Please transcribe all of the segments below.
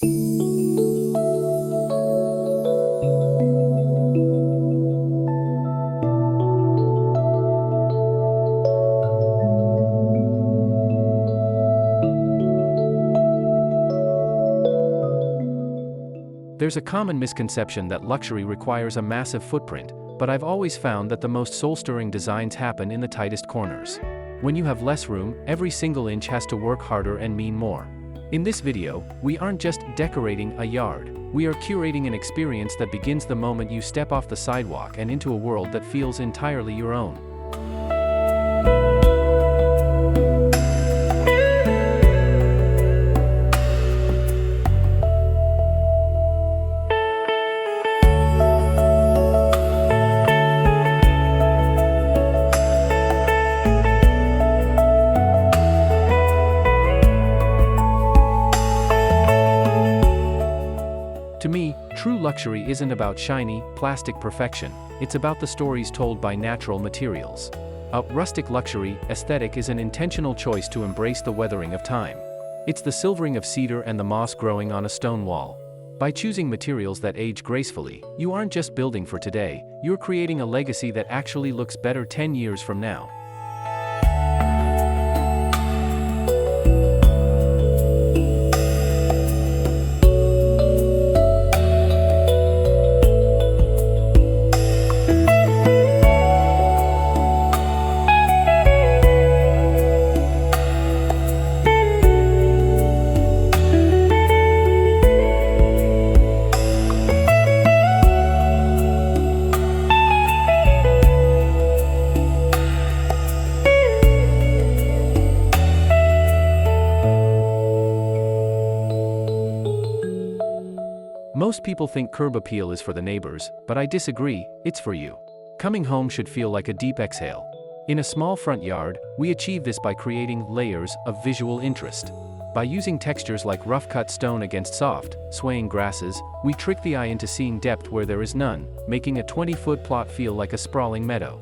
There's a common misconception that luxury requires a massive footprint, but I've always found that the most soul-stirring designs happen in the tightest corners. When you have less room, every single inch has to work harder and mean more. In this video, we aren't just decorating a yard. We are curating an experience that begins the moment you step off the sidewalk and into a world that feels entirely your own. To me, true luxury isn't about shiny, plastic perfection, it's about the stories told by natural materials. A rustic luxury aesthetic is an intentional choice to embrace the weathering of time. It's the silvering of cedar and the moss growing on a stone wall. By choosing materials that age gracefully, you aren't just building for today, you're creating a legacy that actually looks better 10 years from now. Most people think curb appeal is for the neighbors, but I disagree, it's for you. Coming home should feel like a deep exhale. In a small front yard, we achieve this by creating layers of visual interest. By using textures like rough-cut stone against soft, swaying grasses, we trick the eye into seeing depth where there is none, making a 20-foot plot feel like a sprawling meadow.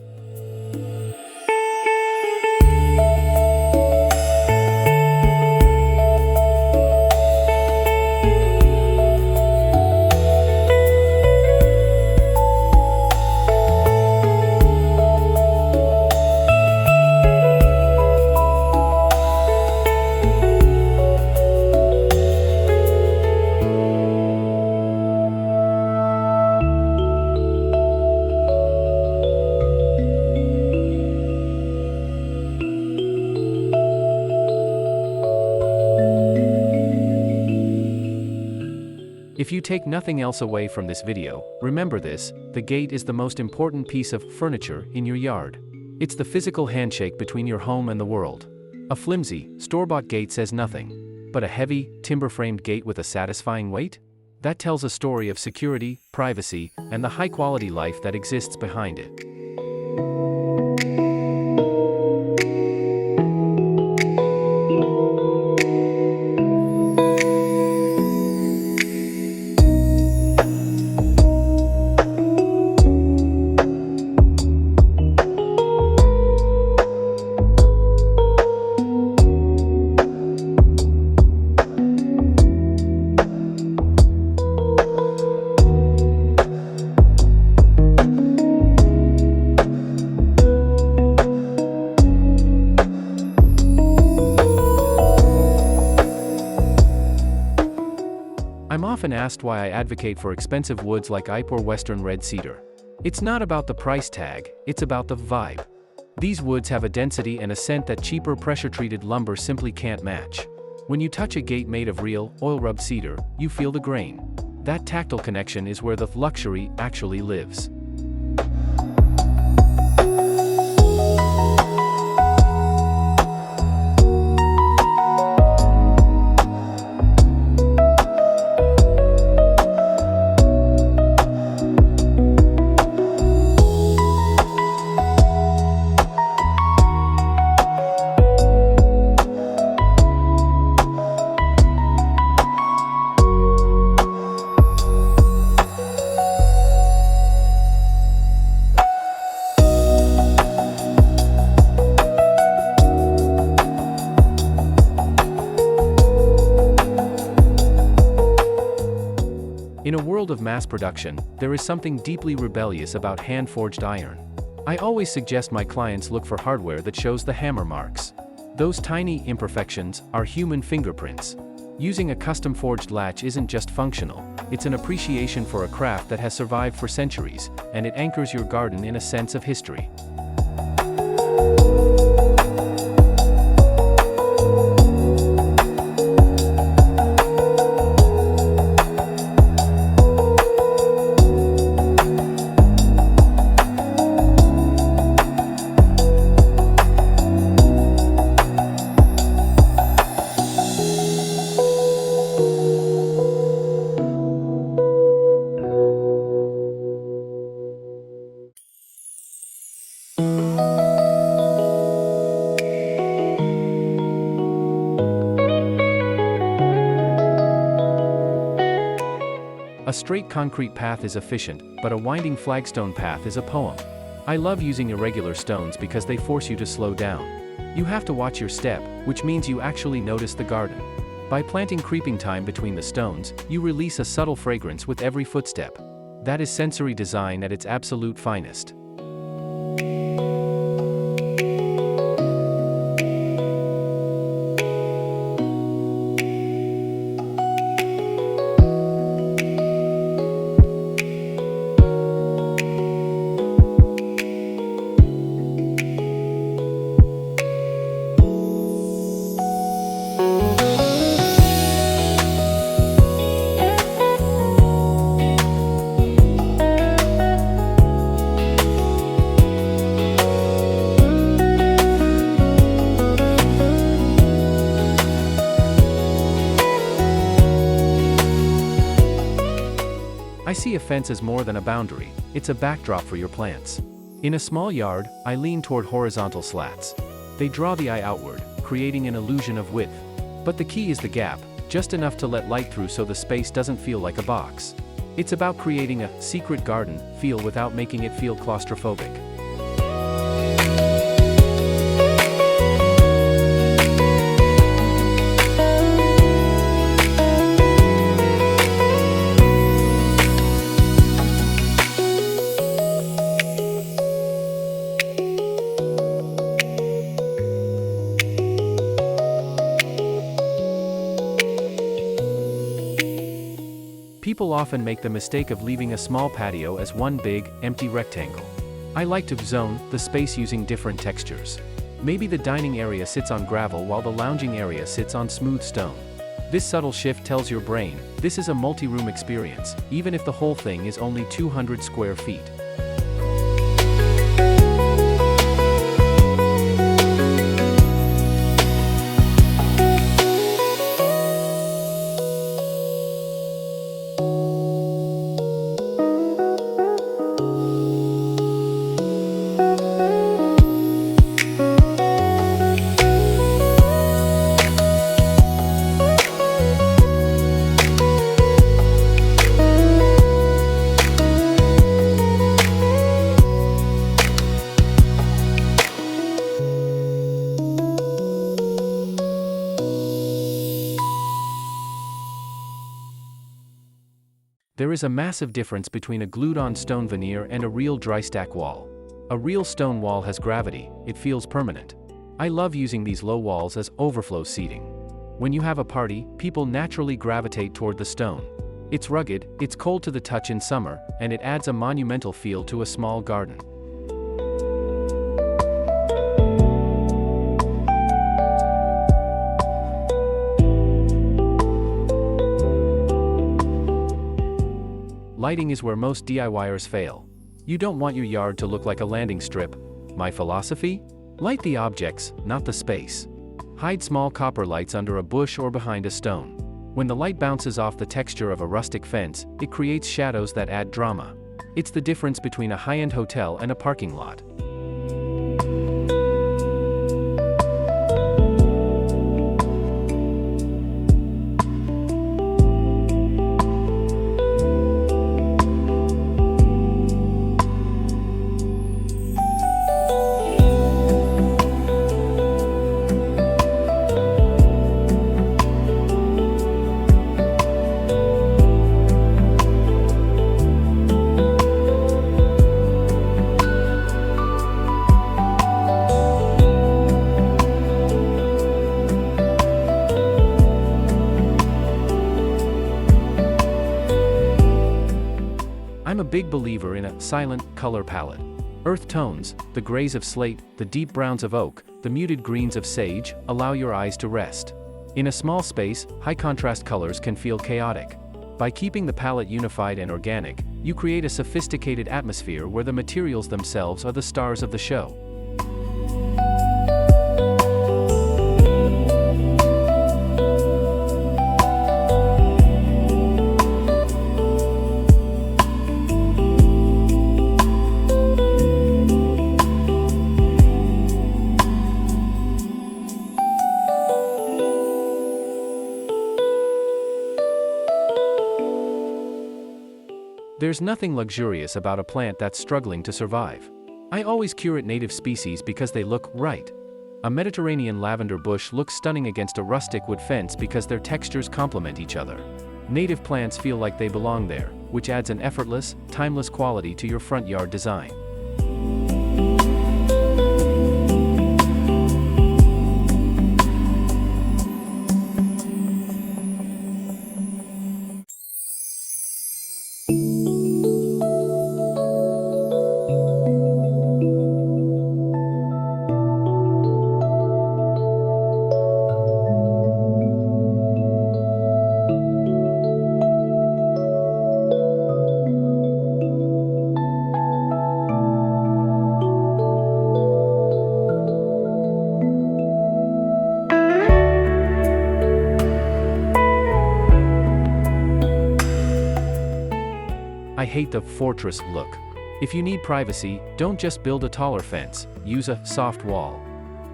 If you take nothing else away from this video, remember this: the gate is the most important piece of furniture in your yard. It's the physical handshake between your home and the world. A flimsy, store-bought gate says nothing, but a heavy, timber-framed gate with a satisfying weight? That tells a story of security, privacy, and the high-quality life that exists behind it. I'm often asked why I advocate for expensive woods like Ipe or Western red cedar. It's not about the price tag, it's about the vibe. These woods have a density and a scent that cheaper pressure-treated lumber simply can't match. When you touch a gate made of real, oil-rubbed cedar, you feel the grain. That tactile connection is where the luxury actually lives. In a world of mass production, there is something deeply rebellious about hand-forged iron. I always suggest my clients look for hardware that shows the hammer marks. Those tiny imperfections are human fingerprints. Using a custom-forged latch isn't just functional, it's an appreciation for a craft that has survived for centuries, and it anchors your garden in a sense of history. A straight concrete path is efficient, but a winding flagstone path is a poem. I love using irregular stones because they force you to slow down. You have to watch your step, which means you actually notice the garden. By planting creeping thyme between the stones, you release a subtle fragrance with every footstep. That is sensory design at its absolute finest. I see a fence as more than a boundary, it's a backdrop for your plants. In a small yard, I lean toward horizontal slats. They draw the eye outward, creating an illusion of width. But the key is the gap, just enough to let light through so the space doesn't feel like a box. It's about creating a secret garden feel without making it feel claustrophobic. People often make the mistake of leaving a small patio as one big, empty rectangle. I like to zone the space using different textures. Maybe the dining area sits on gravel while the lounging area sits on smooth stone. This subtle shift tells your brain, this is a multi-room experience, even if the whole thing is only 200 square feet. There is a massive difference between a glued-on stone veneer and a real dry stack wall. A real stone wall has gravity, it feels permanent. I love using these low walls as overflow seating. When you have a party, people naturally gravitate toward the stone. It's rugged, it's cold to the touch in summer, and it adds a monumental feel to a small garden. Lighting is where most DIYers fail. You don't want your yard to look like a landing strip. My philosophy? Light the objects, not the space. Hide small copper lights under a bush or behind a stone. When the light bounces off the texture of a rustic fence, it creates shadows that add drama. It's the difference between a high-end hotel and a parking lot. I'm a big believer in a silent color palette. Earth tones, the grays of slate, the deep browns of oak, the muted greens of sage, allow your eyes to rest. In a small space, high contrast colors can feel chaotic. By keeping the palette unified and organic, you create a sophisticated atmosphere where the materials themselves are the stars of the show. There's nothing luxurious about a plant that's struggling to survive. I always curate native species because they look right. A Mediterranean lavender bush looks stunning against a rustic wood fence because their textures complement each other. Native plants feel like they belong there, which adds an effortless, timeless quality to your front yard design. I hate the fortress look. If you need privacy, don't just build a taller fence, use a soft wall.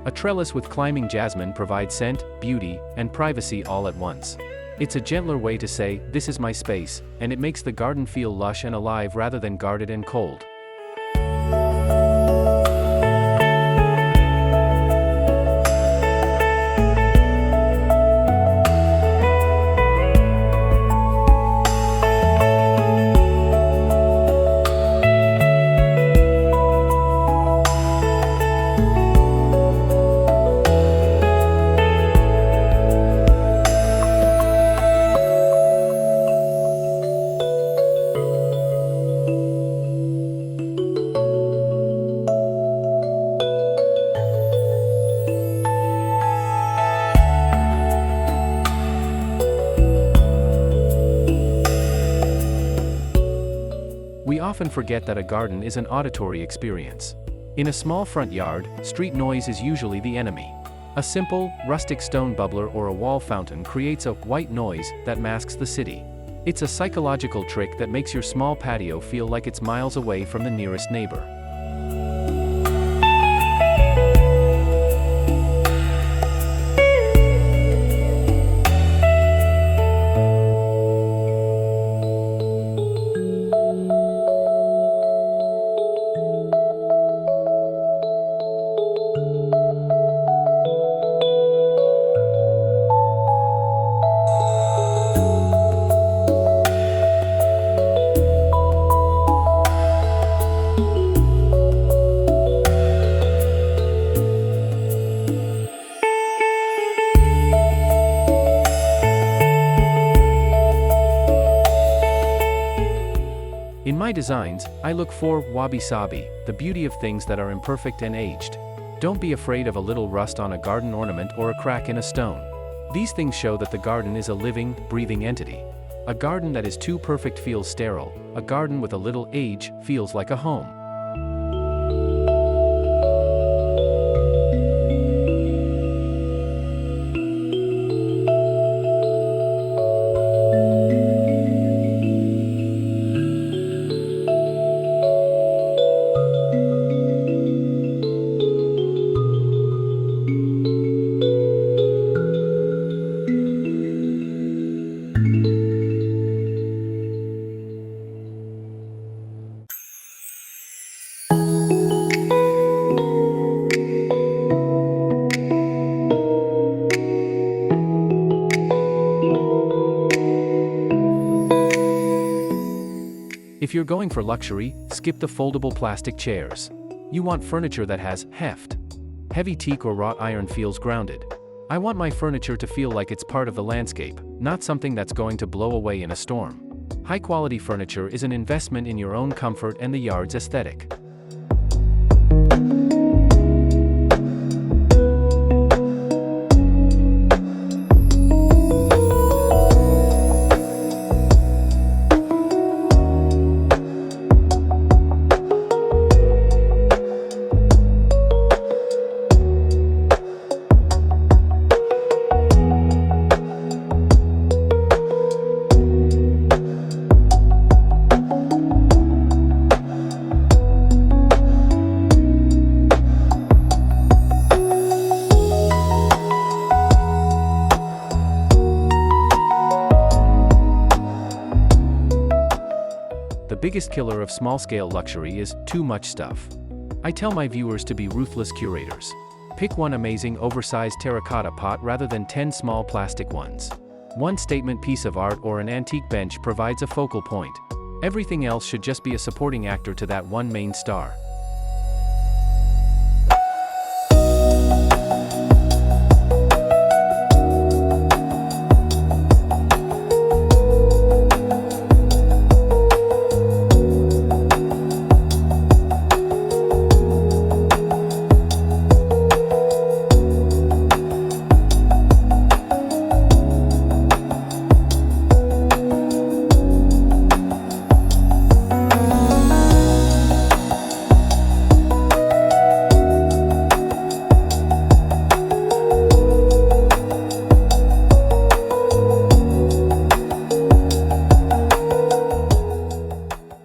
A trellis with climbing jasmine provides scent, beauty, and privacy all at once. It's a gentler way to say, "This is my space," and it makes the garden feel lush and alive rather than guarded and cold. We often forget that a garden is an auditory experience. In a small front yard, street noise is usually the enemy. A simple, rustic stone bubbler or a wall fountain creates a white noise that masks the city. It's a psychological trick that makes your small patio feel like it's miles away from the nearest neighbor. In my designs, I look for Wabi-Sabi, the beauty of things that are imperfect and aged. Don't be afraid of a little rust on a garden ornament or a crack in a stone. These things show that the garden is a living, breathing entity. A garden that is too perfect feels sterile. A garden with a little age feels like a home. If you're going for luxury, skip the foldable plastic chairs. You want furniture that has heft. Heavy teak or wrought iron feels grounded. I want my furniture to feel like it's part of the landscape, not something that's going to blow away in a storm. High-quality furniture is an investment in your own comfort and the yard's aesthetic. The biggest killer of small-scale luxury is too much stuff. I tell my viewers to be ruthless curators. Pick one amazing oversized terracotta pot rather than 10 small plastic ones. One statement piece of art or an antique bench provides a focal point. Everything else should just be a supporting actor to that one main star.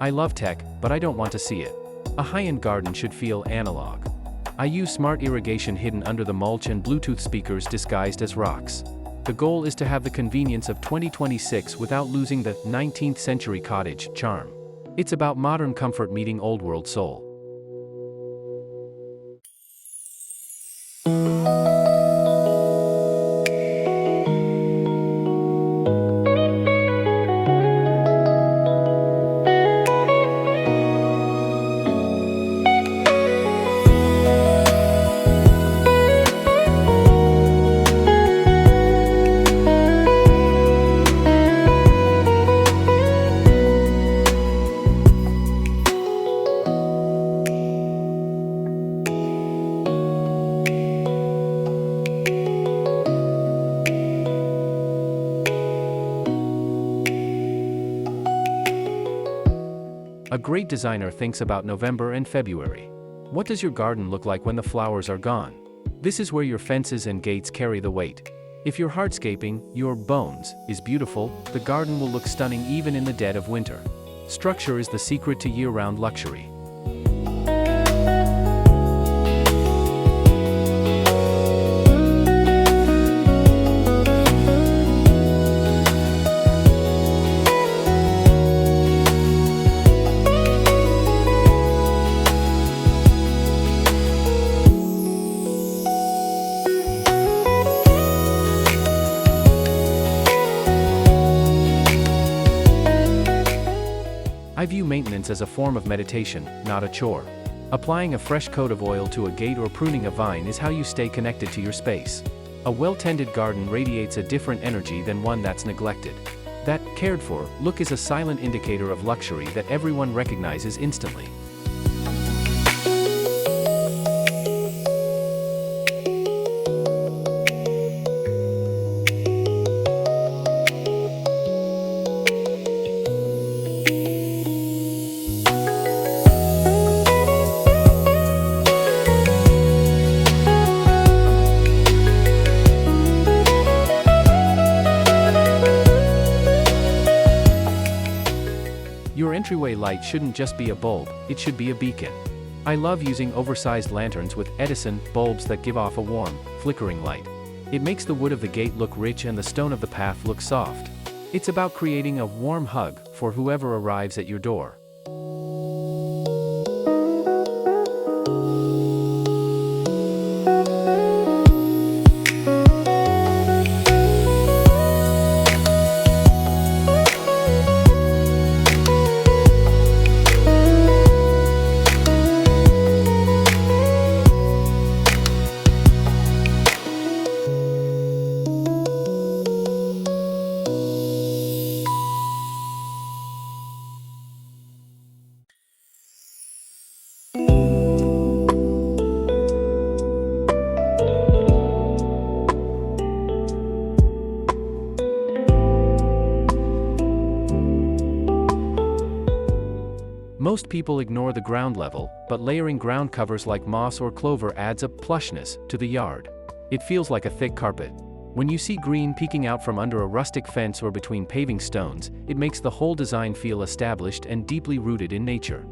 I love tech, but I don't want to see it. A high-end garden should feel analog. I use smart irrigation hidden under the mulch and Bluetooth speakers disguised as rocks. The goal is to have the convenience of 2026 without losing the 19th century cottage charm. It's about modern comfort meeting old-world soul. A great designer thinks about November and February. What does your garden look like when the flowers are gone? This is where your fences and gates carry the weight. If your hardscaping, your bones, is beautiful, the garden will look stunning even in the dead of winter. Structure is the secret to year-round luxury. I view maintenance as a form of meditation, not a chore. Applying a fresh coat of oil to a gate or pruning a vine is how you stay connected to your space. A well-tended garden radiates a different energy than one that's neglected. That cared-for look is a silent indicator of luxury that everyone recognizes instantly. Your entryway light shouldn't just be a bulb, it should be a beacon. I love using oversized lanterns with Edison bulbs that give off a warm, flickering light. It makes the wood of the gate look rich and the stone of the path look soft. It's about creating a warm hug for whoever arrives at your door. Most people ignore the ground level, but layering ground covers like moss or clover adds a plushness to the yard. It feels like a thick carpet. When you see green peeking out from under a rustic fence or between paving stones, it makes the whole design feel established and deeply rooted in nature.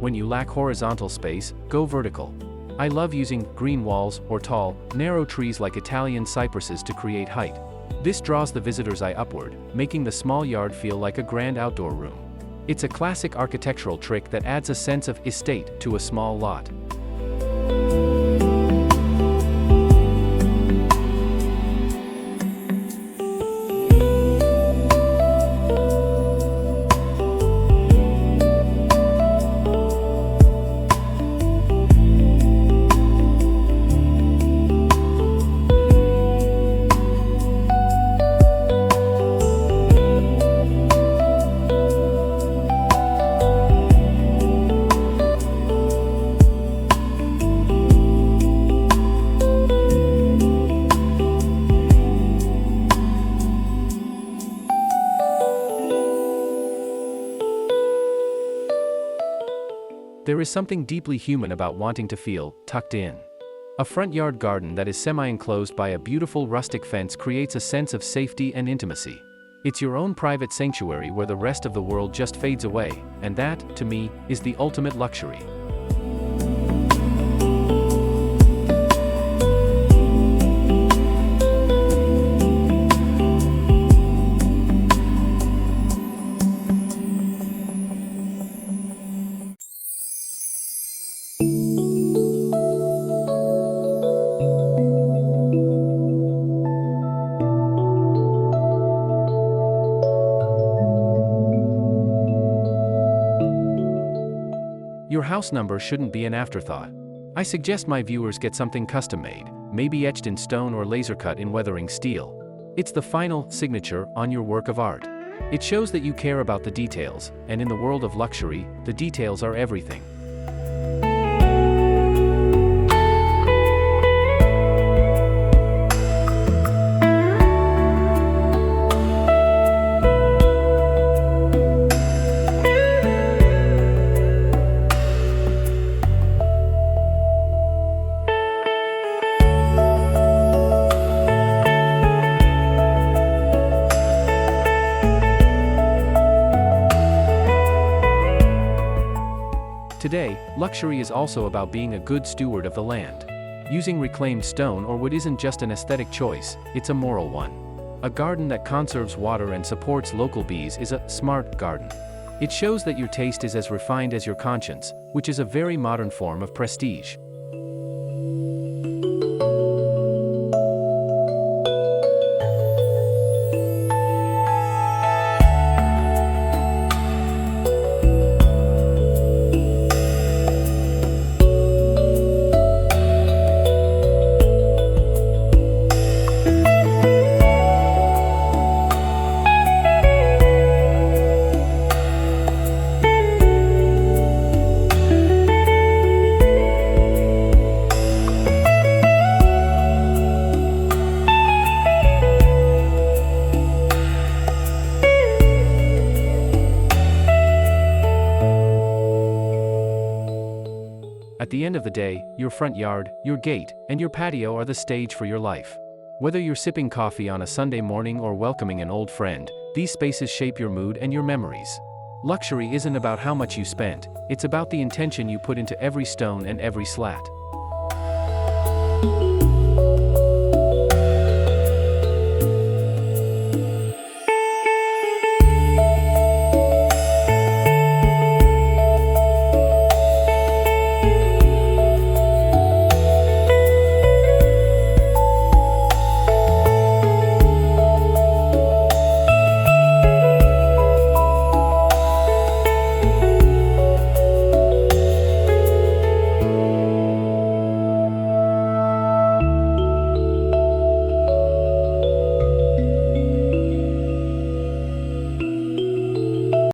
When you lack horizontal space, go vertical. I love using green walls or tall, narrow trees like Italian cypresses to create height. This draws the visitor's eye upward, making the small yard feel like a grand outdoor room. It's a classic architectural trick that adds a sense of estate to a small lot. There is something deeply human about wanting to feel tucked in. A front yard garden that is semi-enclosed by a beautiful rustic fence creates a sense of safety and intimacy. It's your own private sanctuary where the rest of the world just fades away, and that, to me, is the ultimate luxury. Your house number shouldn't be an afterthought. I suggest my viewers get something custom-made, maybe etched in stone or laser cut in weathering steel. It's the final signature on your work of art. It shows that you care about the details, and in the world of luxury, the details are everything. Today, luxury is also about being a good steward of the land. Using reclaimed stone or wood isn't just an aesthetic choice, it's a moral one. A garden that conserves water and supports local bees is a smart garden. It shows that your taste is as refined as your conscience, which is a very modern form of prestige. At the end of the day, your front yard, your gate, and your patio are the stage for your life. Whether you're sipping coffee on a Sunday morning or welcoming an old friend, these spaces shape your mood and your memories. Luxury isn't about how much you spent, it's about the intention you put into every stone and every slat.